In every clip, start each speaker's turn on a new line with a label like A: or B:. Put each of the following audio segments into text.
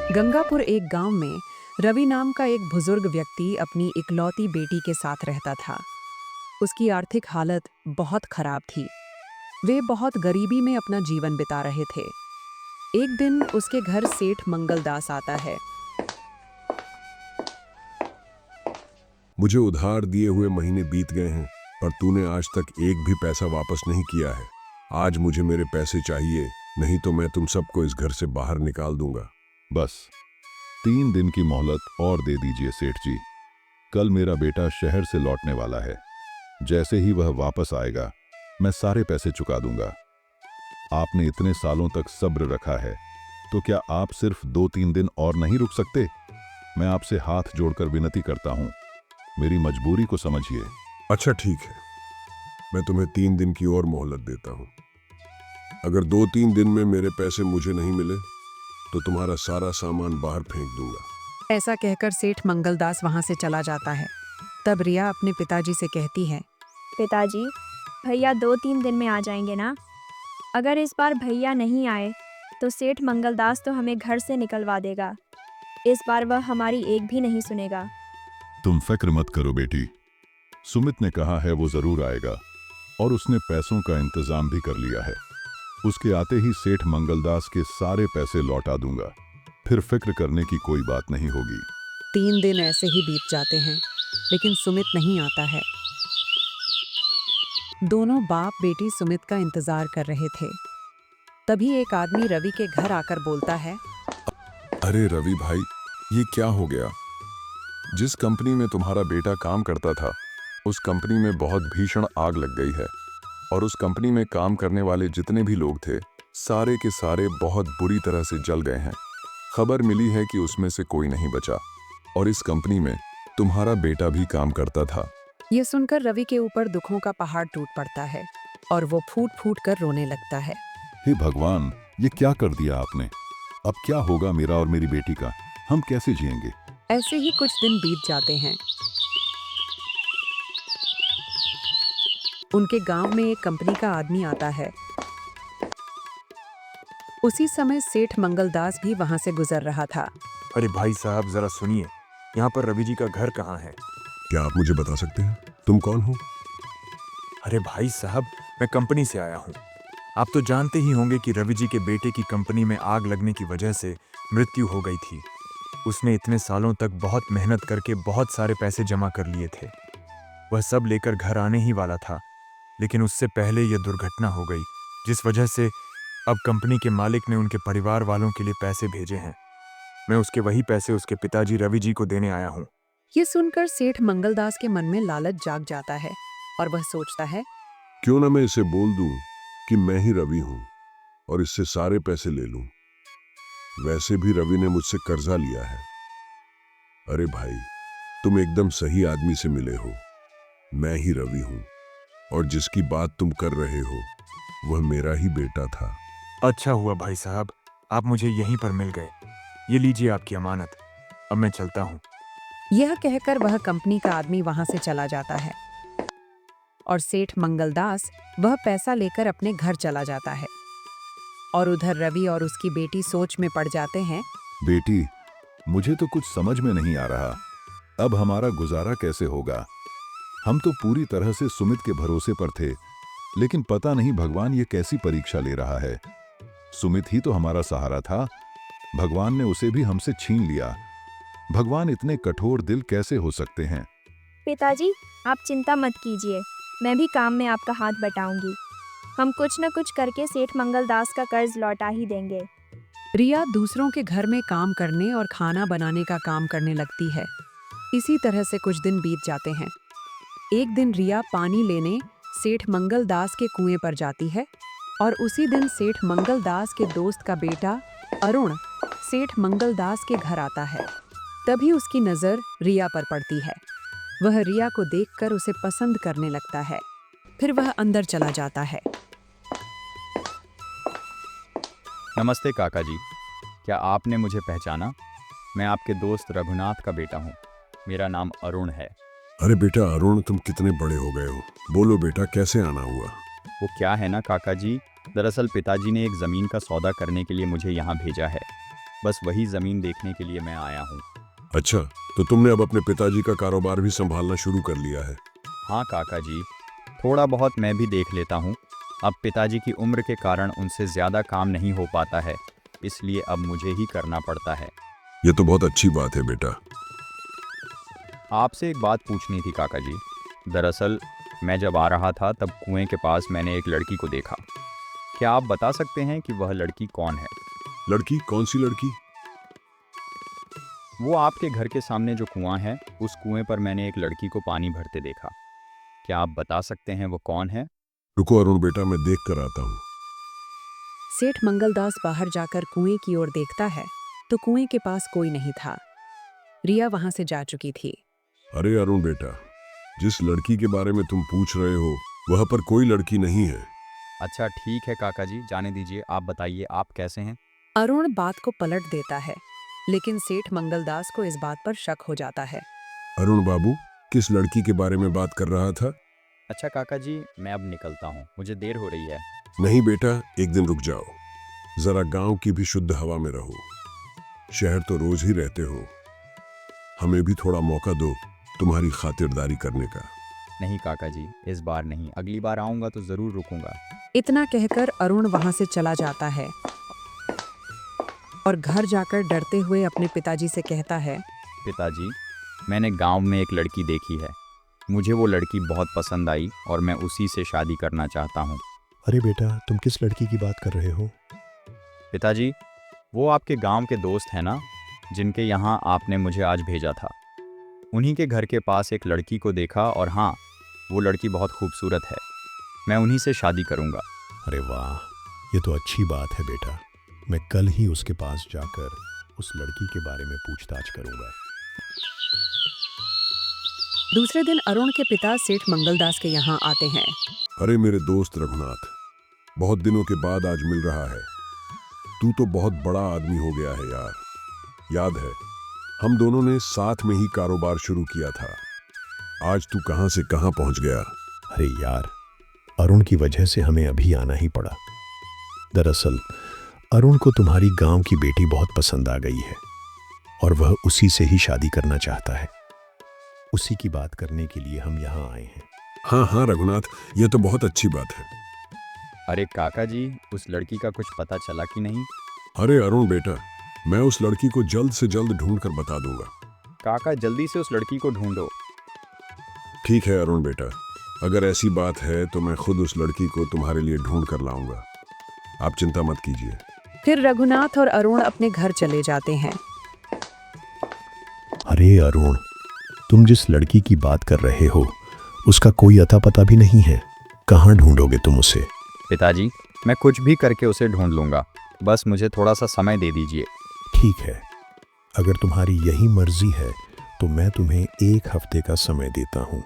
A: गंगापुर एक गांव में रवि नाम का एक बुजुर्ग व्यक्ति अपनी इकलौती बेटी के साथ रहता था। उसकी आर्थिक हालत बहुत खराब थी। वे बहुत गरीबी में अपना जीवन बिता रहे थे। एक दिन उसके घर सेठ मंगलदास आता है।
B: मुझे उधार दिए हुए महीने बीत गए हैं और तूने आज तक एक भी पैसा वापस नहीं किया है। आज मुझे मेरे पैसे चाहिए, नहीं तो मैं तुम सबको इस घर से बाहर निकाल दूंगा।
C: बस 3 दिन की मोहलत और दे दीजिए सेठ जी। कल मेरा बेटा शहर से लौटने वाला है। जैसे ही वह वापस आएगा मैं सारे पैसे चुका दूंगा। आपने इतने सालों तक सब्र रखा है, तो क्या आप सिर्फ 2-3 दिन और नहीं रुक सकते? मैं आपसे हाथ जोड़कर विनती करता हूं, मेरी मजबूरी को समझिए।
B: अच्छा ठीक है, मैं तुम्हें 3 दिन की और मोहलत देता हूँ। अगर 2-3 दिन में मेरे पैसे मुझे नहीं मिले तो तुम्हारा सारा सामान बाहर फेंक दूंगा।
A: ऐसा कहकर सेठ मंगलदास वहां से चला जाता है। तब रिया अपने पिताजी से कहती है,
D: पिताजी, भैया 2-3 दिन में आ जाएंगे ना? अगर इस बार भैया नहीं आए तो सेठ मंगलदास तो हमें घर से निकलवा देगा। इस बार वह हमारी एक भी नहीं सुनेगा।
C: तुम फिक्र मत करो बेटी, सुमित ने कहा है वो जरूर आएगा और उसने पैसों का इंतजाम भी कर लिया है। उसके आते ही सेठ मंगलदास के सारे पैसे लौटा दूंगा, फिर फिक्र करने की कोई बात नहीं होगी।
A: 3 दिन ऐसे ही बीत जाते हैं, लेकिन सुमित नहीं आता है। दोनों बाप बेटी सुमित का इंतजार कर रहे थे। तभी एक आदमी रवि के घर आकर बोलता है,
B: अरे रवि भाई, ये क्या हो गया? जिस कंपनी में तुम्हारा बेटा काम करता था उस कंपनी में बहुत भीषण आग लग गई है और उस कंपनी में काम करने वाले जितने भी लोग थे सारे के सारे बहुत बुरी तरह से जल गए हैं। खबर मिली है कि उसमें से कोई नहीं बचा और इस कंपनी में तुम्हारा बेटा भी काम करता था।
A: यह सुनकर रवि के ऊपर दुखों का पहाड़ टूट पड़ता है और वो फूट फूट कर रोने लगता है।
C: हे भगवान, ये क्या कर दिया आपने? अब क्या होगा मेरा और मेरी बेटी का? हम कैसे जिएंगे?
A: ऐसे ही कुछ दिन बीत जाते हैं। उनके गांव में एक कंपनी का आदमी आता है। उसी समय सेठ मंगलदास भी वहां से गुजर रहा था।
E: अरे भाई साहब, जरा सुनिए, यहाँ पर रवि जी का घर कहाँ है?
B: क्या आप मुझे बता सकते हैं तुम कौन हो?
E: अरे भाई साहब, मैं कंपनी से आया हूँ। आप तो जानते ही होंगे कि रवि जी के बेटे की कंपनी में आग लगने की वजह से मृत्यु हो गई थी। उसने इतने सालों तक बहुत मेहनत करके बहुत सारे पैसे जमा कर लिए थे। वह सब लेकर घर आने ही वाला था, लेकिन उससे पहले यह दुर्घटना हो गई, जिस वजह से अब कंपनी के मालिक ने उनके परिवार वालों के लिए पैसे भेजे हैं। मैं उसके वही पैसे उसके पिताजी रवि जी को देने आया हूँ।
A: ये सुनकर सेठ मंगलदास के मन में लालच जाग जाता है और वह सोचता है,
B: क्यों ना मैं इसे बोल दूं कि मैं ही रवि हूं और इससे सारे पैसे ले लूं। वैसे भी रवि ने मुझसे कर्जा लिया है। अरे भाई, तुम एकदम सही आदमी से मिले हो। मैं ही रवि हूं और जिसकी बात तुम कर रहे हो वह मेरा ही बेटा था।
E: अच्छा हुआ भाई साहब, आप मुझे यहीं पर मिल गए। ये लीजिए आपकी अमानत। अब मैं चलता हूँ।
A: यह कहकर वह कंपनी का आदमी वहां से चला जाता है और सेठ मंगलदास वह पैसा लेकर अपने घर चला जाता है। और उधर रवि और उसकी बेटी सोच में पड़ जाते हैं।
C: बेटी, मुझे तो कुछ समझ में नहीं आ रहा, अब हमारा गुजारा कैसे होगा? हम तो पूरी तरह से सुमित के भरोसे पर थे, लेकिन पता नहीं भगवान ये कैसी परीक्षा ले रहा है। सुमित ही तो हमारा सहारा था, भगवान ने उसे भी हमसे छीन लिया। भगवान इतने कठोर दिल कैसे हो सकते हैं?
D: पिताजी, आप चिंता मत कीजिए, मैं भी काम में आपका हाथ बटाऊंगी। हम कुछ न कुछ करके सेठ मंगलदास का कर्ज लौटा ही देंगे।
A: रिया दूसरों के घर में काम करने और खाना बनाने का काम करने लगती है। इसी तरह से कुछ दिन बीत जाते हैं। एक दिन रिया पानी लेने सेठ मंगलदास के कुएं पर जाती है और उसी दिन सेठ मंगलदास के दोस्त का बेटा अरुण सेठ मंगलदास के घर आता है। तभी उसकी नज़र रिया पर पड़ती है। वह रिया को देखकर उसे पसंद करने लगता है। फिर वह अंदर चला जाता है।
F: नमस्ते काका जी, क्या आपने मुझे पहचाना? मैं आपके दोस्त रघुनाथ का बेटा हूँ। मेरा नाम अरुण है।
B: अरे बेटा अरुण, तुम कितने बड़े हो गए हो। बोलो बेटा, कैसे आना हुआ?
F: वो क्या है ना काका जी, दरअसल पिताजी ने एक ज़मीन का सौदा करने के लिए मुझे यहाँ भेजा है। बस वही ज़मीन देखने के लिए मैं आया हूँ।
B: अच्छा, तो तुमने अब अपने पिताजी का कारोबार भी संभालना शुरू कर लिया है।
F: हाँ काका जी, थोड़ा बहुत मैं भी देख लेता हूँ। अब पिताजी की उम्र के कारण उनसे ज़्यादा काम नहीं हो पाता है, इसलिए अब मुझे ही करना पड़ता है।
B: ये तो बहुत अच्छी बात है बेटा।
F: आपसे एक बात पूछनी थी काका जी। दरअसल मैं जब आ रहा था तब कुएं के पास मैंने एक लड़की को देखा। क्या आप बता सकते हैं कि वह लड़की कौन है?
B: लड़की? कौन सी लड़की?
F: वो आपके घर के सामने जो कुआं है, उस कुएं पर मैंने एक लड़की को पानी भरते देखा। क्या आप बता सकते हैं वो कौन है?
B: रुको अरुण बेटा, मैं देख कर आता हूँ।
A: सेठ मंगलदास बाहर जाकर कुएं की ओर देखता है तो कुएं के पास कोई नहीं था। रिया वहां से जा चुकी थी।
B: अरे अरुण बेटा, जिस लड़की के बारे में तुम पूछ रहे हो वह पर कोई लड़की नहीं है।
F: अच्छा ठीक है काका जी, जाने दीजिए। आप बताइए आप कैसे हैं?
A: अरुण बात को पलट देता है, लेकिन सेठ मंगलदास को इस बात पर शक हो जाता है।
B: अरुण बाबू, किस लड़की के बारे में बात कर रहा था?
F: अच्छा काका जी, मैं अब निकलता हूँ, मुझे देर हो रही है।
B: नहीं बेटा, एक दिन रुक जाओ। जरा गांव की भी शुद्ध हवा में रहो। शहर तो रोज ही रहते हो, हमें भी थोड़ा मौका दो तुम्हारी खातिरदारी करने का।
F: नहीं काका जी, इस बार नहीं, अगली बार आऊँगा तो ज़रूर रुकूंगा।
A: इतना कहकर अरुण वहां से चला जाता है और घर जाकर डरते हुए अपने पिताजी से कहता है,
F: पिताजी, मैंने गांव में एक लड़की देखी है। मुझे वो लड़की बहुत पसंद आई और मैं उसी से शादी करना चाहता हूँ।
G: अरे बेटा, तुम किस लड़की की बात कर रहे हो?
F: पिताजी, वो आपके गांव के दोस्त हैं ना, जिनके यहाँ आपने मुझे आज भेजा था। उन्हीं के घर के पास एक लड़की को देखा और हाँ, वो लड़की बहुत खूबसूरत है। मैं उन्हीं से शादी करूँगा।
G: अरे वाह, ये तो अच्छी बात है बेटा। मैं कल ही उसके पास जाकर उस लड़की के बारे में पूछताछ करूंगा।
A: दूसरे दिन अरुण के पिता सेठ मंगलदास के यहाँ आते हैं।
B: अरे मेरे दोस्त रघुनाथ, बहुत दिनों के बाद आज मिल रहा है। तू तो बहुत बड़ा आदमी हो गया है यार। याद है, हम दोनों ने साथ में ही कारोबार शुरू किया था। आज तू कहां से कहां पहुंच गया।
G: अरे यार, अरुण की वजह से हमें अभी आना ही पड़ा। दरअसल अरुण को तुम्हारी गांव की बेटी बहुत पसंद आ गई है और वह उसी से ही शादी करना चाहता है। उसी की बात करने के लिए हम यहाँ आए हैं।
B: हाँ हाँ रघुनाथ, ये तो बहुत अच्छी बात है।
F: अरे काका जी, उस लड़की का कुछ पता चला कि नहीं?
B: अरे अरुण बेटा, मैं उस लड़की को जल्द से जल्द ढूंढ कर बता दूंगा।
F: काका, जल्दी से उस लड़की को ढूंढो।
B: ठीक है अरुण बेटा, अगर ऐसी बात है तो मैं खुद उस लड़की को तुम्हारे लिए ढूंढ कर लाऊंगा। आप चिंता मत कीजिए।
A: फिर रघुनाथ और अरुण अपने घर चले जाते हैं।
G: अरे अरुण, तुम जिस लड़की की बात कर रहे हो उसका कोई अता पता भी नहीं है। कहाँ ढूंढोगे तुम उसे?
F: पिताजी, मैं कुछ भी करके उसे ढूंढ लूंगा, बस मुझे थोड़ा सा समय दे दीजिए।
G: ठीक है, अगर तुम्हारी यही मर्जी है तो मैं तुम्हें 1 हफ्ते का समय देता हूँ।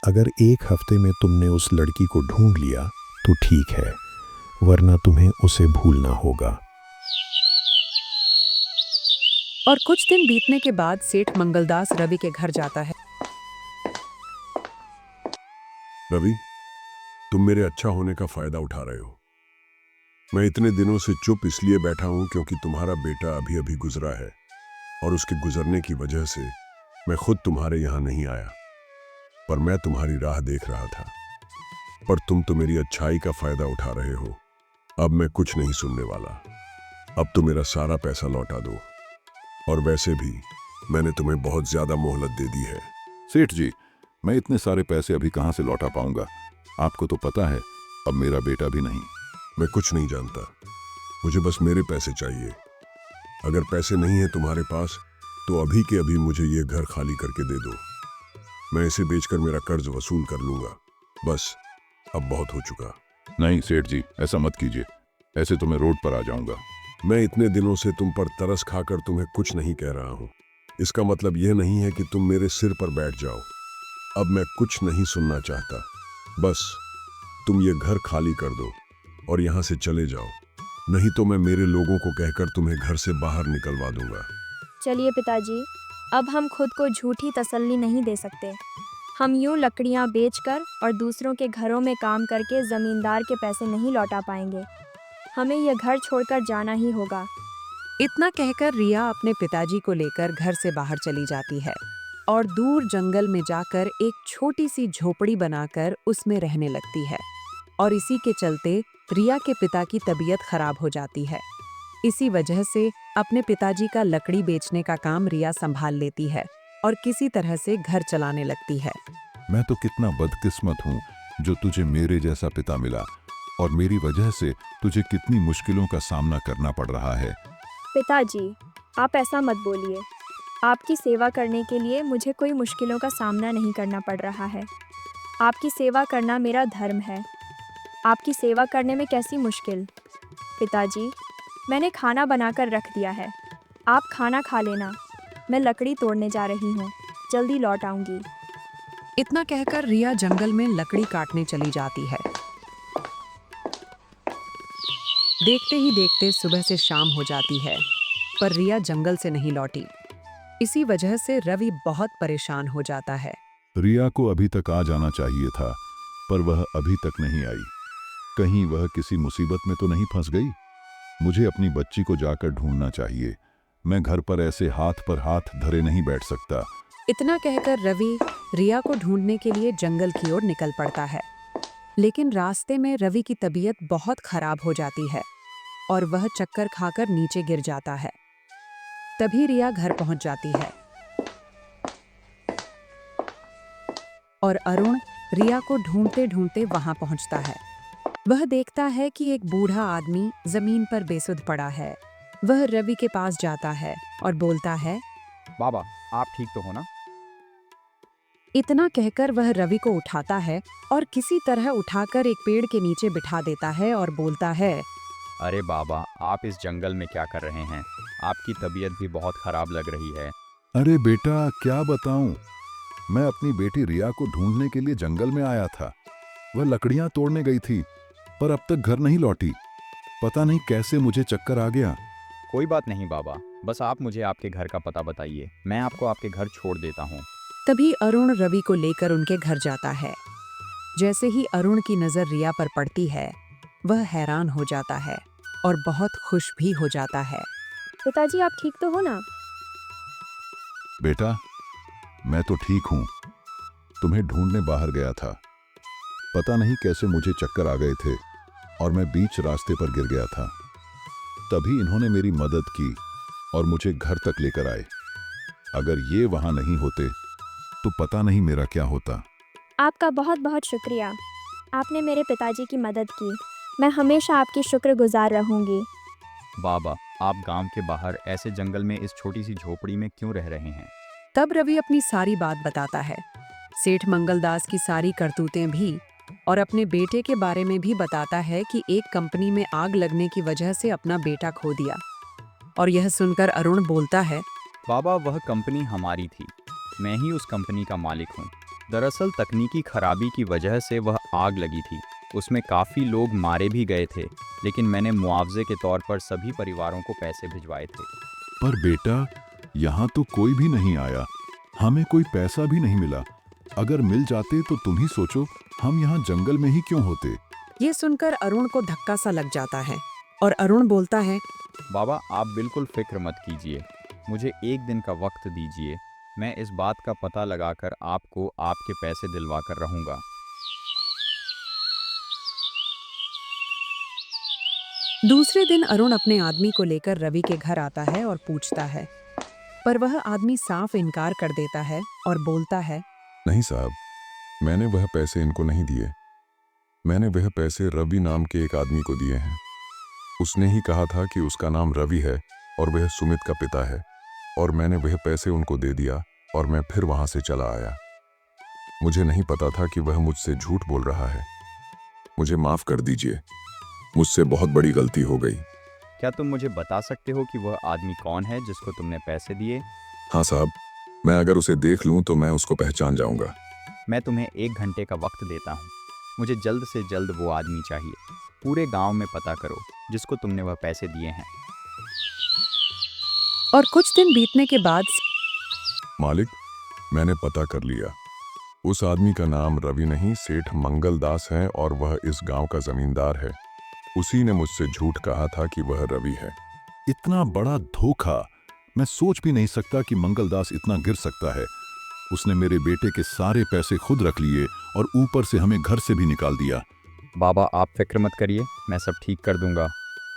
G: अगर 1 हफ्ते में तुमने उस लड़की को ढूंढ लिया तो ठीक है, वरना तुम्हें उसे भूलना होगा।
A: और कुछ दिन बीतने के बाद सेठ मंगलदास रवि के घर जाता है।
B: रवि, तुम मेरे अच्छा होने का फायदा उठा रहे हो। मैं इतने दिनों से चुप इसलिए बैठा हूं क्योंकि तुम्हारा बेटा अभी अभी गुजरा है और उसके गुजरने की वजह से मैं खुद तुम्हारे यहाँ नहीं आया, पर मैं तुम्हारी राह देख रहा था। पर तुम तो मेरी अच्छाई का फायदा उठा रहे हो। अब मैं कुछ नहीं सुनने वाला। अब तो मेरा सारा पैसा लौटा दो, और वैसे भी मैंने तुम्हें बहुत ज्यादा मोहलत दे दी है।
C: सेठ जी, मैं इतने सारे पैसे अभी कहाँ से लौटा पाऊंगा? आपको तो पता है अब मेरा बेटा भी नहीं।
B: मैं कुछ नहीं जानता, मुझे बस मेरे पैसे चाहिए। अगर पैसे नहीं है तुम्हारे पास तो अभी के अभी मुझे ये घर खाली करके दे दो। मैं इसे बेचकर मेरा कर्ज वसूल कर लूंगा। बस, अब बहुत हो चुका।
C: नहीं सेठ जी, ऐसा मत कीजिए, ऐसे तो मैं रोड पर आ जाऊंगा।
B: मैं इतने दिनों से तुम पर तरस खाकर तुम्हें कुछ नहीं कह रहा हूँ। इसका मतलब यह नहीं है कि तुम मेरे सिर पर बैठ जाओ। अब मैं कुछ नहीं सुनना चाहता। बस तुम ये घर खाली कर दो और यहाँ से चले जाओ, नहीं तो मैं मेरे लोगों को कहकर तुम्हें घर से बाहर निकलवा दूंगा।
D: चलिए पिताजी, अब हम खुद को झूठी तसल्ली नहीं दे सकते। हम यूं लकड़ियां बेचकर और दूसरों के घरों में काम करके ज़मींदार के पैसे नहीं लौटा पाएंगे। हमें यह घर छोड़कर जाना ही होगा।
A: इतना कहकर रिया अपने पिताजी को लेकर घर से बाहर चली जाती है और दूर जंगल में जाकर एक छोटी सी झोपड़ी बनाकर उसमें रहने लगती है। और इसी के चलते रिया के पिता की तबीयत खराब हो जाती है। इसी वजह से अपने पिताजी का लकड़ी बेचने का काम रिया संभाल लेती है और किसी तरह से घर चलाने लगती है।
C: मैं तो कितना बदकिस्मत हूँ जो तुझे मेरे जैसा पिता मिला, और मेरी वजह से तुझे कितनी मुश्किलों का सामना करना पड़ रहा है।
D: पिताजी, आप ऐसा मत बोलिए। आपकी सेवा करने के लिए मुझे कोई मुश्किलों का सामना नहीं करना पड़ रहा है। आपकी सेवा करना मेरा धर्म है। आपकी सेवा करने में कैसी मुश्किल? पिताजी, मैंने खाना बनाकर रख दिया है, आप खाना खा लेना। मैं लकड़ी तोड़ने जा रही हूँ, जल्दी लौट आऊँगी।
A: इतना कहकर रिया जंगल में लकड़ी काटने चली जाती है। देखते ही देखते सुबह से शाम हो जाती है, पर रिया जंगल से नहीं लौटी। इसी वजह से रवि बहुत परेशान हो जाता है।
C: रिया को अभी तक आ जाना चाहिए था, पर वह अभी तक नहीं आई। कहीं वह किसी मुसीबत में तो नहीं फंस गई? मुझे अपनी बच्ची को जाकर ढूंढना चाहिए। मैं घर पर ऐसे हाथ पर हाथ धरे नहीं बैठ सकता।
A: इतना कहकर रवि रिया को ढूंढने के लिए जंगल की ओर निकल पड़ता है। लेकिन रास्ते में रवि की तबीयत बहुत खराब हो जाती है और वह चक्कर खाकर नीचे गिर जाता है। तभी रिया घर पहुंच जाती है और अरुण रिया को ढूंढते ढूंढते वहां पहुंचता है। वह देखता है कि एक बूढ़ा आदमी जमीन पर बेसुध पड़ा है। वह रवि के पास जाता है और बोलता है,
F: बाबा, आप ठीक तो हो ना?
A: इतना कहकर वह रवि को उठाता है और किसी तरह उठाकर एक पेड़ के नीचे बिठा देता है और बोलता है,
F: अरे बाबा, आप इस जंगल में क्या कर रहे हैं? आपकी तबीयत भी बहुत खराब लग रही है।
C: अरे बेटा, क्या बताऊं, मैं अपनी बेटी रिया को ढूंढने के लिए जंगल में आया था। वह लकड़ियां तोड़ने गई थी, पर अब तक घर नहीं लौटी। पता नहीं कैसे मुझे चक्कर आ गया।
F: कोई बात नहीं बाबा, बस आप मुझे आपके घर का पता बताइए, मैं आपको आपके घर छोड़ देता हूँ।
A: तभी अरुण रवि को लेकर उनके घर जाता है। जैसे ही अरुण की नजर रिया पर पड़ती है, वह हैरान हो जाता है और बहुत खुश भी हो जाता है।
D: पिताजी, आप ठीक तो हो ना?
C: बेटा, मैं तो ठीक हूँ। तुम्हें ढूंढने बाहर गया था। पता नहीं कैसे मुझे चक्कर आ गए थे और मैं बीच रास्ते पर गिर गया था। तभी इन्होंने मेरी मदद की और मुझे घर तक लेकर आए। अगर ये वहां नहीं होते तो पता नहीं मेरा क्या होता।
D: आपका बहुत बहुत शुक्रिया। आपने मेरे पिताजी की मदद की। मैं हमेशा आपकी शुक्रगुजार रहूंगी।
F: बाबा, आप गांव के बाहर ऐसे जंगल में इस छोटी सी झोपड़ी में क्यों रह रहे हैं?
A: तब रवि अपनी सारी बात बताता है, सेठ मंगलदास की सारी करतूतें भी, और अपने बेटे के बारे में भी बताता है कि एक कंपनी में आग लगने की वजह से अपना बेटा खो दिया। और यह सुनकर अरुण बोलता है,
F: बाबा, वह कंपनी हमारी थी। मैं ही उस कंपनी का मालिक हूँ। दरअसल तकनीकी खराबी की वजह से वह आग लगी थी। उसमें काफ़ी लोग मारे भी गए थे, लेकिन मैंने मुआवजे के तौर पर सभी परिवारों को पैसे भिजवाए थे।
C: पर बेटा, यहाँ तो कोई भी नहीं आया। हमें कोई पैसा भी नहीं मिला। अगर मिल जाते तो तुम ही सोचो, हम यहाँ जंगल में ही क्यों होते।
A: ये सुनकर अरुण को धक्का सा लग जाता है और अरुण बोलता है,
F: बाबा, आप बिल्कुल फिक्र मत कीजिए। मुझे एक दिन का वक्त दीजिए। मैं इस बात का पता लगाकर आपको आपके पैसे दिलवा कर रहूँगा।
A: दूसरे दिन अरुण अपने आदमी को लेकर रवि के घर आता है और पूछता है, पर वह आदमी साफ इनकार कर देता है और बोलता है,
B: नहीं साहब, मैंने वह पैसे इनको नहीं दिए। मैंने वह पैसे रवि नाम के एक आदमी को दिए हैं। उसने ही कहा था कि उसका नाम रवि है और वह सुमित का पिता है, और मैंने वह पैसे उनको दे दिया और मैं फिर वहां से चला आया। मुझे नहीं पता था कि वह मुझसे झूठ बोल रहा है। मुझे माफ कर दीजिए, मुझसे बहुत बड़ी गलती हो गई।
F: क्या तुम मुझे बता सकते हो कि वह आदमी कौन है जिसको तुमने पैसे दिए?
B: हाँ साहब, मैं अगर उसे देख लूं तो मैं उसको पहचान जाऊंगा।
F: मैं तुम्हें 1 घंटे का वक्त देता हूँ। मुझे जल्द से जल्द वो आदमी चाहिए। पूरे गांव में पता करो जिसको तुमने वह पैसे दिए हैं।
A: और कुछ दिन बीतने के बाद
B: मालिक, मैंने पता कर लिया। उस आदमी का नाम रवि नहीं, सेठ मंगलदास है और वह इस गांव का जमींदार है। उसी ने मुझसे झूठ कहा था कि वह रवि है।
C: इतना बड़ा धोखा! मैं सोच भी नहीं सकता कि मंगलदास इतना गिर सकता है। उसने मेरे बेटे के सारे पैसे खुद रख लिए और ऊपर से हमें घर से भी निकाल दिया।
F: बाबा आप फिक्र मत करिए, मैं सब ठीक कर दूंगा।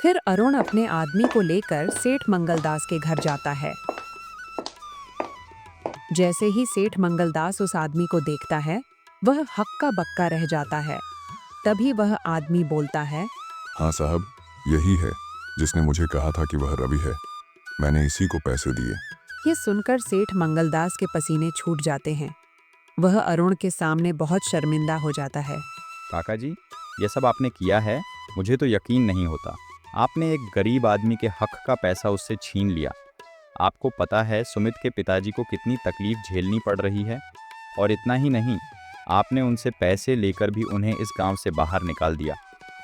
A: फिर अरुण अपने आदमी को लेकर सेठ मंगलदास के घर जाता है। जैसे ही सेठ मंगलदास उस आदमी को देखता है, वह हक्का बक्का रह जाता है। तभी वह आदमी बोलता है,
B: हाँ साहब, यही है जिसने मुझे कहा था कि वह रवि है। मैंने इसी को पैसे दिए।
A: ये सुनकर सेठ मंगलदास के पसीने छूट जाते हैं। वह अरुण के सामने बहुत शर्मिंदा हो जाता है।
F: काका जी, ये सब आपने किया है, मुझे तो यकीन नहीं होता। आपने एक गरीब आदमी के हक का पैसा उससे छीन लिया। आपको पता है सुमित के पिताजी को कितनी तकलीफ झेलनी पड़ रही है। और इतना ही नहीं, आपने उनसे पैसे लेकर भी उन्हें इस गांव से बाहर निकाल दिया।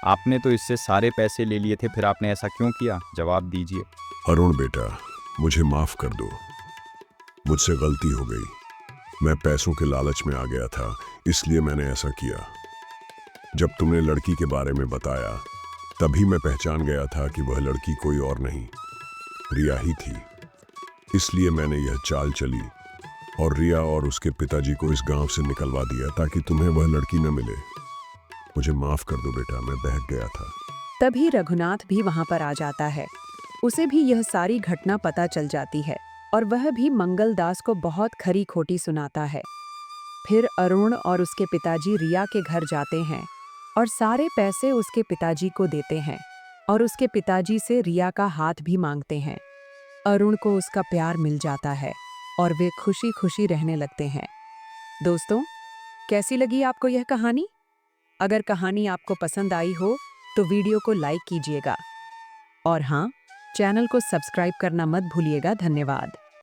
F: आपने तो इससे सारे पैसे ले लिए थे, फिर आपने ऐसा क्यों किया? जवाब दीजिए।
B: अरुण बेटा, मुझे माफ कर दो। मुझसे गलती हो गई। मैं पैसों के लालच में आ गया था, इसलिए मैंने ऐसा किया। जब तुमने लड़की के बारे में बताया, तभी मैं पहचान गया था कि वह लड़की कोई और नहीं, रिया ही थी। इसलिए मैंने यह चाल चली और रिया और उसके पिताजी को इस गांव से निकलवा दिया ताकि तुम्हें वह लड़की न मिले। मुझे माफ कर दो बेटा, मैं बहक गया था।
A: तभी रघुनाथ भी वहां पर आ जाता है। उसे भी यह सारी घटना पता चल जाती है और वह भी मंगलदास को बहुत खरी खोटी सुनाता है। फिर अरुण और उसके पिताजी रिया के घर जाते हैं और सारे पैसे उसके पिताजी को देते हैं और उसके पिताजी से रिया का हाथ भी मांगते हैं। अरुण को उसका प्यार मिल जाता है और वे खुशी खुशी रहने लगते हैं। दोस्तों, कैसी लगी आपको यह कहानी? अगर कहानी आपको पसंद आई हो तो वीडियो को लाइक कीजिएगा और हाँ, चैनल को सब्सक्राइब करना मत भूलिएगा। धन्यवाद।